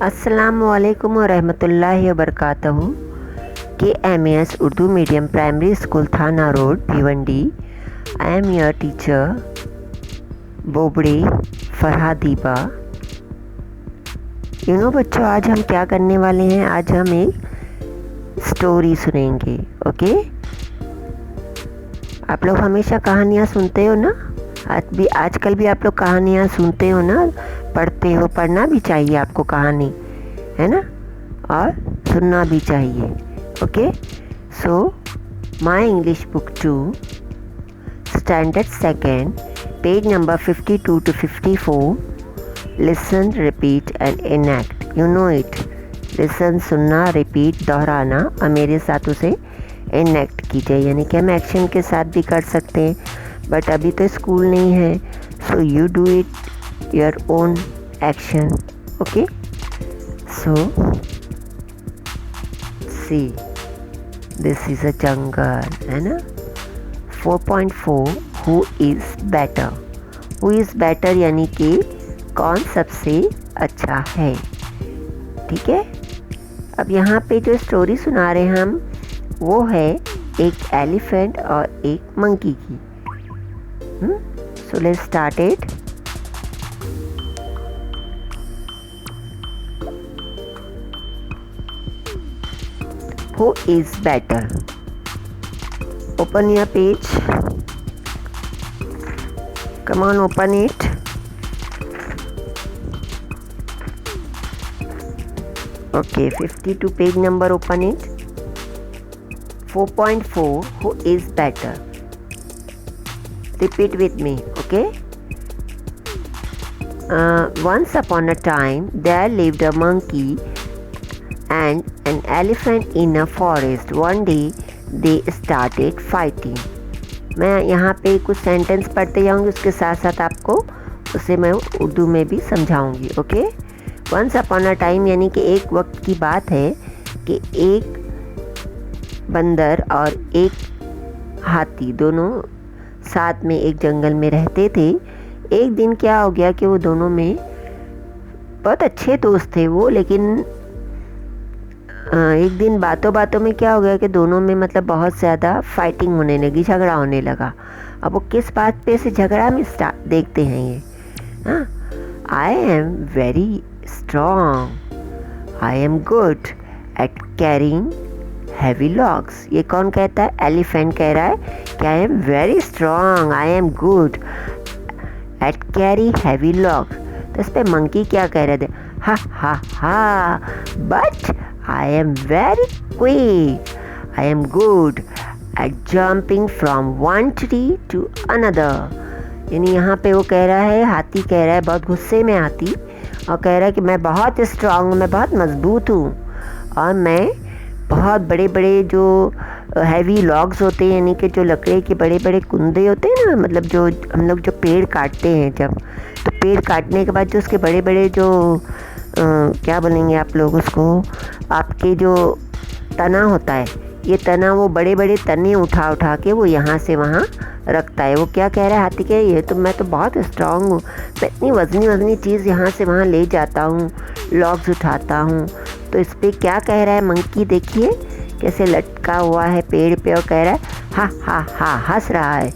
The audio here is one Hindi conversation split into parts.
अस्सलामुअलैकुम वरहमतुल्लाहि वबरकातुहू। KMAS Urdu medium primary school Thana road Bhiwandi. I am your teacher Bobade Farhadiba. बच्चों, आज हम क्या करने वाले हैं? आज हम एक स्टोरी सुनेंगे। ओके, आप लोग हमेशा कहानियाँ सुनते हो ना? आजकल भी आप लोग कहानियाँ सुनते हो ना, पढ़ते हो। पढ़ना भी चाहिए आपको कहानी, है ना, और सुनना भी चाहिए। Okay, so my English book 2 standard second page number 52 to 54। Listen, repeat and enact. You know it. Listen सुनना, रिपीट दोहराना, और मेरे साथ उसे इनएक्ट कीजिए। यानी कि हम एक्शन के साथ भी कर सकते हैं, बट अभी तो स्कूल नहीं है, so you do it your own action. Okay, so see this is a jungle, है ना। 4.4 who is better. Who is better यानी कि कौन सबसे अच्छा है। ठीक है, अब यहाँ पे जो स्टोरी सुना रहे हैं हम, वो है एक एलिफेंट और एक मंकी की। So let's start it. Who is better? Open your page. Come on, open it. Okay, 52 page number, open it. 4.4 Who is better? Repeat with me, okay? Once upon a time, there lived a monkey and an elephant in a forest. One day, they started fighting. मैं यहाँ पे कुछ सेंटेंस पढ़ते जाऊँगी, उसके साथ साथ आपको उसे मैं उर्दू में भी समझाऊँगी। Okay, once upon a time यानी कि एक वक्त की बात है कि एक बंदर और एक हाथी दोनों साथ में एक जंगल में रहते थे। एक दिन क्या हो गया कि वो दोनों में बहुत अच्छे दोस्त थे वो, लेकिन एक दिन बातों बातों में क्या हो गया कि दोनों में मतलब बहुत ज़्यादा फाइटिंग होने लगी, झगड़ा होने लगा। अब वो किस बात पे से झगड़ा में देखते हैं ये। I am very strong, I am good eight carrying heavy logs. ये कौन कहता है? एलिफेंट कह रहा है कि I am very strong, I am good eight carry heavy logs. तो इस पर मंकी क्या कह रहे थे? हा हा हा, but I am very quick. I am good at jumping from one tree to another. यानी यहाँ पे वो कह रहा है, हाथी कह रहा है, बहुत गुस्से में हाथी, और कह रहा है कि मैं बहुत स्ट्रांग हूँ, मैं बहुत मजबूत हूँ, और मैं बहुत बड़े बड़े जो हैवी लॉग्स होते हैं, यानी कि जो लकड़े के बड़े बड़े कुंदे होते हैं ना, मतलब जो हम लोग जो पेड़ काटते हैं जब, तो पेड़ काटने के बाद जो उसके बड़े बड़े जो क्या बोलेंगे आप लोग उसको, आपके जो तना होता है, ये तना, वो बड़े बड़े तने उठा उठा के वो यहाँ से वहाँ रखता है। वो क्या कह रहा है हाथी के, ये तो मैं तो बहुत स्ट्रांग हूँ, मैं इतनी वजनी वजनी चीज़ यहाँ से वहाँ ले जाता हूँ, लॉग्स उठाता हूँ। तो इस पर क्या कह रहा है मंकी, देखिए कैसे लटका हुआ है पेड़ पे, और कह रहा है हा हा हा, हंस रहा है,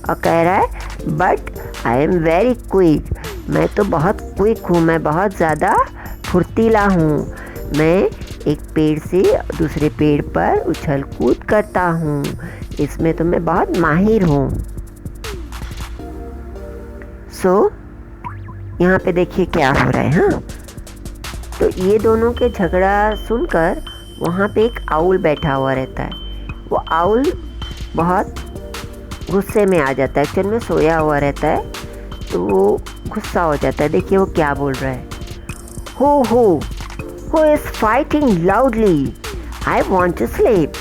और कह रहा है but I am very quick, मैं तो बहुत क्विक हूँ, मैं बहुत ज़्यादा फुर्तीला हूँ, मैं एक पेड़ से दूसरे पेड़ पर उछल कूद करता हूँ, इसमें तो मैं बहुत माहिर हूँ। सो यहाँ पे देखिए क्या हो रहा है। हाँ, तो ये दोनों के झगड़ा सुनकर वहाँ पे एक आउल बैठा हुआ रहता है। वो आउल बहुत गुस्से में आ जाता है, एक्चुअल में सोया हुआ रहता है, तो वो गुस्सा हो जाता है। देखिए वो क्या बोल रहा है, Who is fighting loudly? I want to sleep.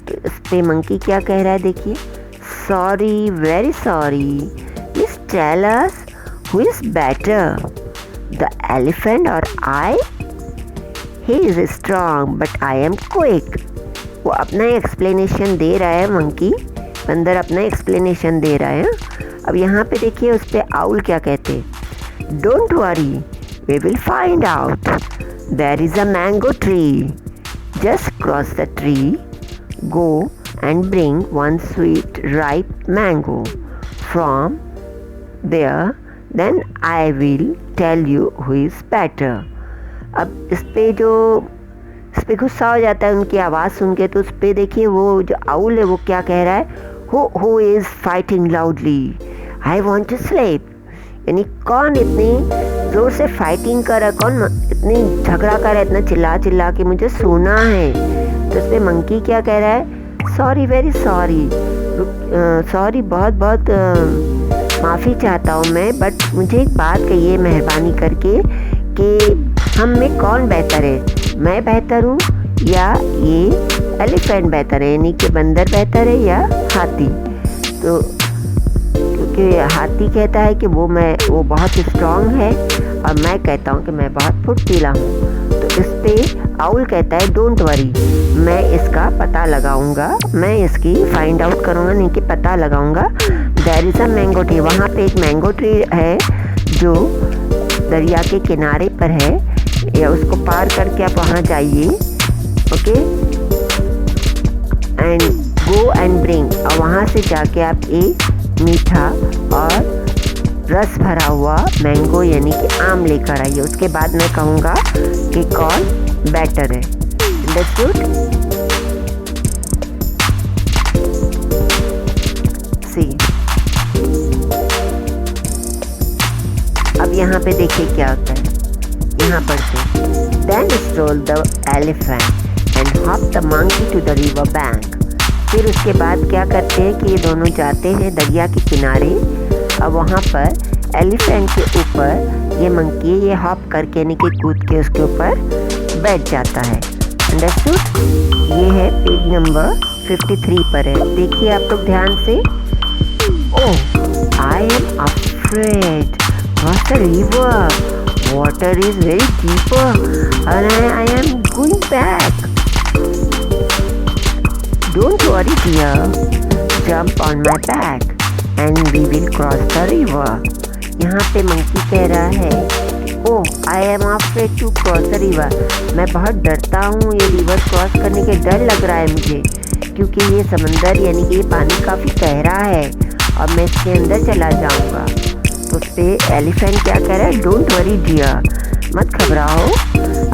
तो इस पे मंकी क्या कह रहा है, देखिए, sorry, very sorry, please tell us who is better, the elephant or I? He is strong but I am quick. वो अपना एक्सप्लेनेशन दे रहा है, मंकी बंदर अपना एक्सप्लेनेशन दे रहा है। अब यहाँ पे देखिए उस पर आउल क्या कहते हैं, don't worry We will find out. There is a mango tree. Just cross the tree. Go and bring one sweet ripe mango from there. Then I will tell you who is better. अब इस पे गुस्सा हो जाता है उनकी आवाज़ सुन के, तो उस पर देखिए वो जो आउल है वो क्या कह रहा है, who is fighting loudly, I want to sleep. यानी कौन इतनी ज़ोर से फाइटिंग कर रहा है, कौन इतनी झगड़ा कर रहा है, इतना चिल्ला चिल्ला के मुझे सोना है। तो इस पर मंकी क्या कह रहा है, सॉरी, वेरी सॉरी, सॉरी, बहुत बहुत माफ़ी चाहता हूँ मैं, बट मुझे एक बात कहिए मेहरबानी करके कि हम में कौन बेहतर है, मैं बेहतर हूँ या ये एलिफेंट बेहतर है, यानी कि बंदर बेहतर है या हाथी। तो क्योंकि हाथी कहता है कि वो बहुत स्ट्रॉन्ग है और मैं कहता हूँ कि मैं बहुत फुर्तीला हूँ। तो इस पे आउल कहता है डोंट वरी, मैं इसका पता लगाऊंगा, मैं इसकी फाइंड आउट करूँगा, नहीं कि पता लगाऊंगा। There is a mango tree, वहाँ पे एक मैंगो ट्री है जो दरिया के किनारे पर है, या उसको पार करके आप वहाँ जाइए, okay, and go and bring, और वहाँ से जाके आप एक मीठा और रस भरा हुआ मैंगो यानी कि आम लेकर आइए। उसके बाद मैं कहूँगा कि कौन बेटर है। अंडरस्टूड? सी, अब यहाँ पे देखिए क्या होता है, यहाँ पर से Then stroll the elephant and hop the monkey to the river bank. फिर उसके बाद क्या करते हैं कि ये दोनों जाते हैं दरिया के किनारे, अब वहाँ पर एलिफेंट के ऊपर ये मंकी ये हॉप करके यानी कि कूद के उसके ऊपर बैठ जाता है। अंडरस्टूड? ये है पेज नंबर 53 पर है, देखिए आप लोग ध्यान से। Oh, I am afraid, cross the river, water is very deeper and I am going back. Don't worry dear, jump on my back and we will cross the river. यहाँ पे मंकी कह रहा है, ओह, I am afraid to cross the river, मैं बहुत डरता हूँ ये रिवर क्रॉस करने के, डर लग रहा है मुझे, क्योंकि ये समंदर यानी कि ये पानी काफ़ी गहरा है और मैं इसके अंदर चला जाऊँगा। तो उस पर एलिफेंट क्या कह रहा है, डोंट वरी डियर, मत घबराओ,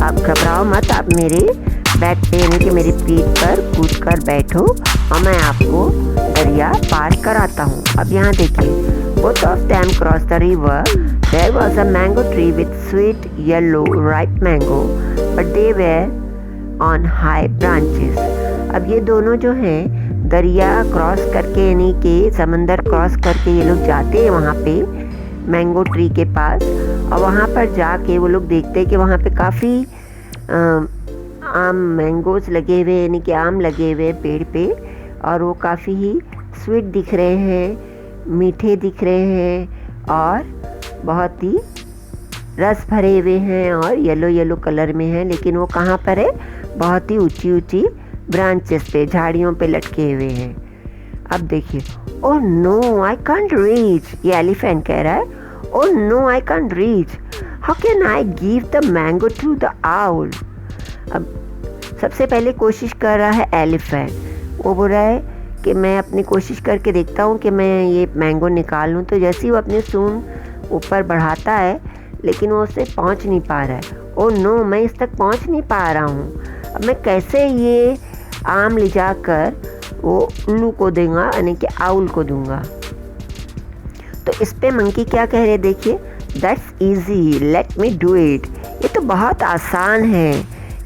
आप घबराओ मत, आप मेरे बैक पे यानी कि मेरी पीठ पर कूद कर बैठो और मैं आपको दरिया पार कराता हूँ। अब यहाँ देखिए, both of them cross the river, there was a mango tree with sweet yellow ripe mango but they were on high branches. अब ये दोनों जो हैं दरिया क्रॉस करके यानी कि समंदर क्रॉस करके ये लोग जाते हैं वहाँ पे मैंगो ट्री के पास, और वहाँ पर जाके वो लोग देखते हैं कि वहाँ पे काफ़ी आम मैंगोज लगे हुए यानी कि आम लगे हुए पेड़ पे, और वो काफ़ी ही स्वीट दिख रहे हैं, मीठे दिख रहे हैं और बहुत ही रस भरे हुए हैं और येलो येलो कलर में हैं, लेकिन वो कहाँ पर है, बहुत ही ऊंची ऊंची ब्रांचेस पे, झाड़ियों पे लटके हुए हैं। अब देखिए, oh no I can't reach, ये एलिफेंट कह रहा है, oh no I can't reach, how can I give the mango to the owl. अब सबसे पहले कोशिश कर रहा है एलिफेंट, वो बोल रहा है कि मैं अपनी कोशिश करके देखता हूँ कि मैं ये मैंगो निकाल लूँ। तो जैसे ही वो अपनी सूंड ऊपर बढ़ाता है लेकिन वो उससे पहुँच नहीं पा रहा है, ओह नो मैं इस तक पहुँच नहीं पा रहा हूँ, अब मैं कैसे ये आम ले जाकर वो उल्लू को दूंगा यानी कि आउल को दूंगा। तो इस पे मंकी क्या कह रहे, देखिए, that's easy, let me do it, ये तो बहुत आसान है,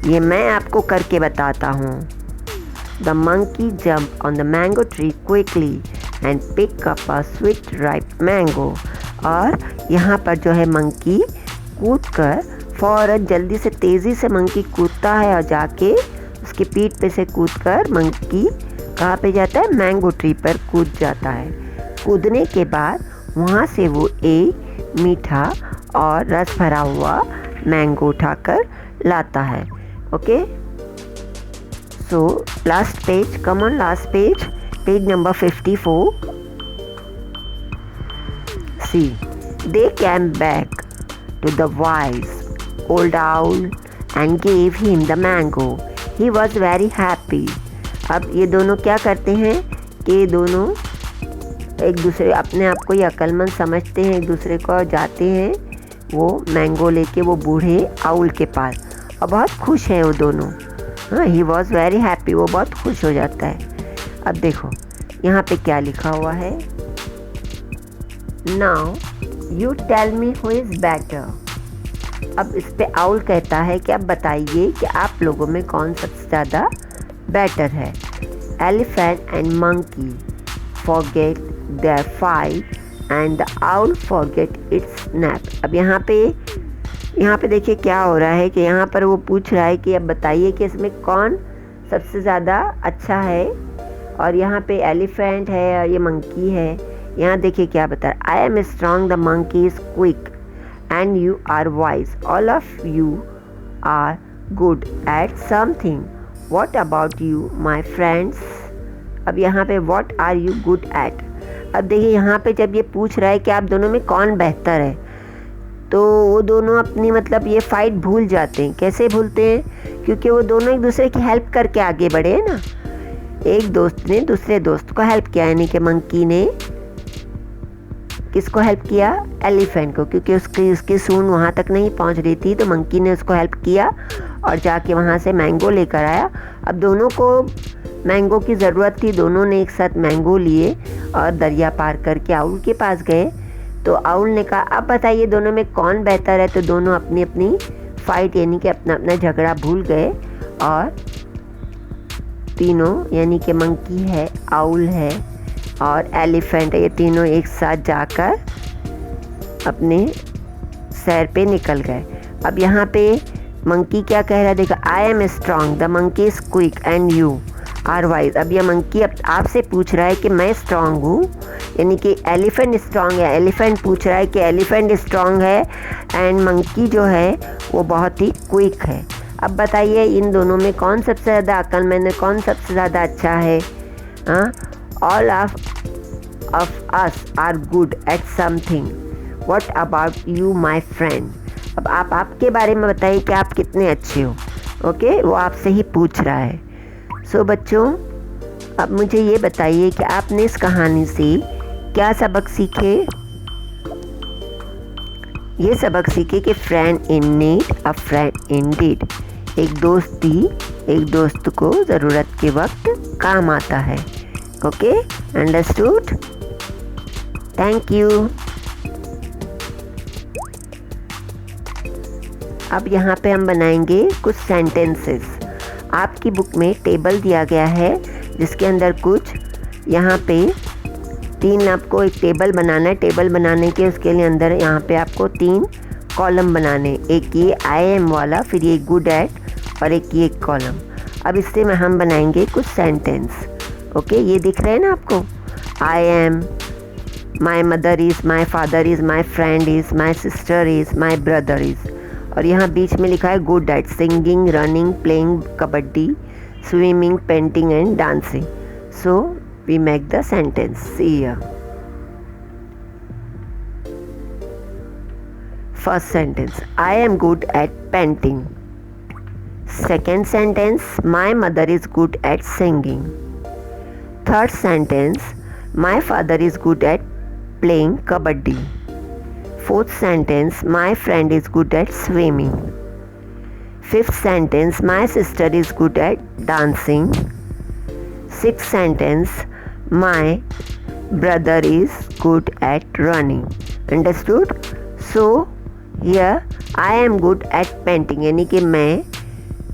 ये मैं आपको करके बताता हूँ। The monkey jump on the mango tree quickly and pick up a sweet ripe mango. और यहाँ पर जो है मंकी कूद कर फ़ौरन जल्दी से तेज़ी से मंकी कूदता है और जाके उसकी पीठ पे से कूदकर मंकी कहाँ पे जाता है, मैंगो ट्री पर कूद जाता है। कूदने के बाद वहाँ से वो एक मीठा और रस भरा हुआ मैंगो उठाकर लाता है। Okay, so last page, come on last page, page number 54। See, they came back to the wise old owl and gave him the mango. He was very happy. अब ये दोनों क्या करते हैं कि ये दोनों एक दूसरे अपने आप को ये अक्लमंद समझते हैं एक दूसरे को और जाते हैं वो मैंगो लेके वो बूढ़े आउल के पास और बहुत खुश हैं वो दोनों. हाँ, ही वॉज वेरी हैप्पी, वो बहुत खुश हो जाता है. अब देखो यहाँ पे क्या लिखा हुआ है. Now you tell me who is better. अब इस पे आउल कहता है कि अब बताइए कि आप लोगों में कौन सबसे ज़्यादा बेटर है. Elephant and monkey forget their fight and the owl forget its nap. अब यहाँ पे देखिए क्या हो रहा है कि यहाँ पर वो पूछ रहा है कि अब बताइए कि इसमें कौन सबसे ज़्यादा अच्छा है. और यहाँ पे एलिफेंट है और ये मंकी है. यहाँ देखिए क्या बता रहा है. आई am strong, the monkey is quick and you are wise. All of you are good at something. What about you, my friends? अब यहाँ पे what are you good at? अब देखिए यहाँ पे जब ये पूछ रहा है कि आप दोनों में कौन बेहतर है तो वो दोनों अपनी मतलब ये फाइट भूल जाते हैं. कैसे भूलते हैं? क्योंकि वो दोनों एक दूसरे की हेल्प करके आगे बढ़े हैं ना. एक दोस्त ने दूसरे दोस्त को हेल्प किया, यानी कि मंकी ने किसको हेल्प किया? एलिफेंट को, क्योंकि उसकी सूंड वहाँ तक नहीं पहुँच रही थी तो मंकी ने उसको हेल्प किया और जाके वहाँ से मैंगो लेकर आया. अब दोनों को मैंगो की ज़रूरत थी, दोनों ने एक साथ मैंगो लिए और दरिया पार करके आउल के पास गए. तो आउल ने कहा अब बताइए दोनों में कौन बेहतर है. तो दोनों अपनी अपनी फाइट यानी कि अपना अपना झगड़ा भूल गए और तीनों यानी कि मंकी है, आउल है और एलिफेंट, ये तीनों एक साथ जाकर अपने सैर पे निकल गए. अब यहाँ पे मंकी क्या कह रहा है देखो. I am strong, the monkey is quick and you are wise. अब यह मंकी अब आपसे पूछ रहा है कि मैं स्ट्रॉन्ग हूँ, यानी कि एलिफेंट स्ट्रॉन्ग है. एलिफेंट पूछ रहा है कि एलिफेंट स्ट्रॉन्ग है एंड मंकी जो है वो बहुत ही क्विक है. अब बताइए इन दोनों में कौन सबसे ज़्यादा अक्लमंद है, कौन सबसे ज़्यादा अच्छा है. हाँ, all of us are good at something. What about you, my friend? अब आप आपके बारे में बताइए कि आप कितने अच्छे हो. ओके, वो आपसे ही पूछ रहा है. सो बच्चों, अब मुझे ये बताइए कि आपने इस कहानी से क्या सबक सीखे. ये सबक सीखे कि friend in need a friend in deed. एक दोस्त भी एक दोस्त को ज़रूरत के वक्त काम आता है. Okay, understood. Thank you. अब यहाँ पे हम बनाएंगे कुछ सेंटेंसेस. आपकी बुक में टेबल दिया गया है जिसके अंदर कुछ यहाँ पे 3 आपको एक टेबल बनाना है. टेबल बनाने के उसके लिए अंदर यहाँ पे आपको 3 कॉलम बनाने. एक ये आई एम वाला, फिर ये गुड एट और एक ये कॉलम. अब इससे में हम बनाएंगे कुछ सेंटेंस. ओके, ये दिख रहे हैं ना आपको. I am, my mother is, my father is, my friend is, my sister is, my brother is. और यहाँ बीच में लिखा है good at singing, running, playing kabaddi, swimming, painting and dancing. So we make the sentence. See here. First sentence, I am good at painting. Second sentence, my mother is good at singing. Third sentence, my father is good at playing kabaddi. Fourth sentence, my friend is good at swimming. Fifth sentence, my sister is good at dancing. Sixth sentence, my brother is good at running. Understood? So here I am good at painting, यानी कि मैं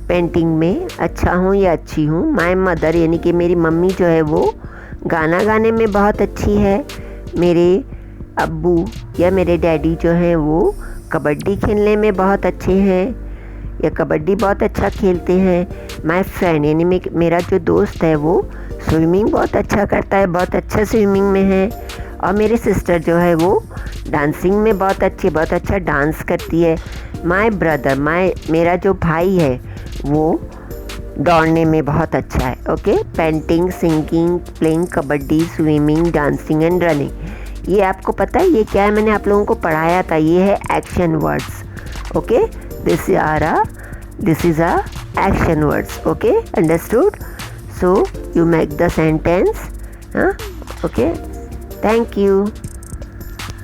पेंटिंग में अच्छा हूँ या अच्छी हूँ. माय मदर यानी कि मेरी मम्मी जो है वो गाना गाने में बहुत अच्छी है. मेरे अब्बू या मेरे डैडी जो हैं वो कबड्डी खेलने में बहुत अच्छे हैं या कबड्डी बहुत अच्छा खेलते हैं. माय फ्रेंड यानी मेरा जो दोस्त है वो स्विमिंग बहुत अच्छा करता है, बहुत अच्छा स्विमिंग में है. और मेरी सिस्टर जो है वो डांसिंग में बहुत अच्छा डांस करती है. माय ब्रदर, मेरा जो भाई है वो दौड़ने में बहुत अच्छा है. Okay, painting, singing, playing kabaddi, swimming, dancing and running. ये आपको पता है ये क्या है? मैंने आप लोगों को पढ़ाया था. ये है action words. Okay, this is a action words. Okay, understood? So you make the sentence. Okay, thank you.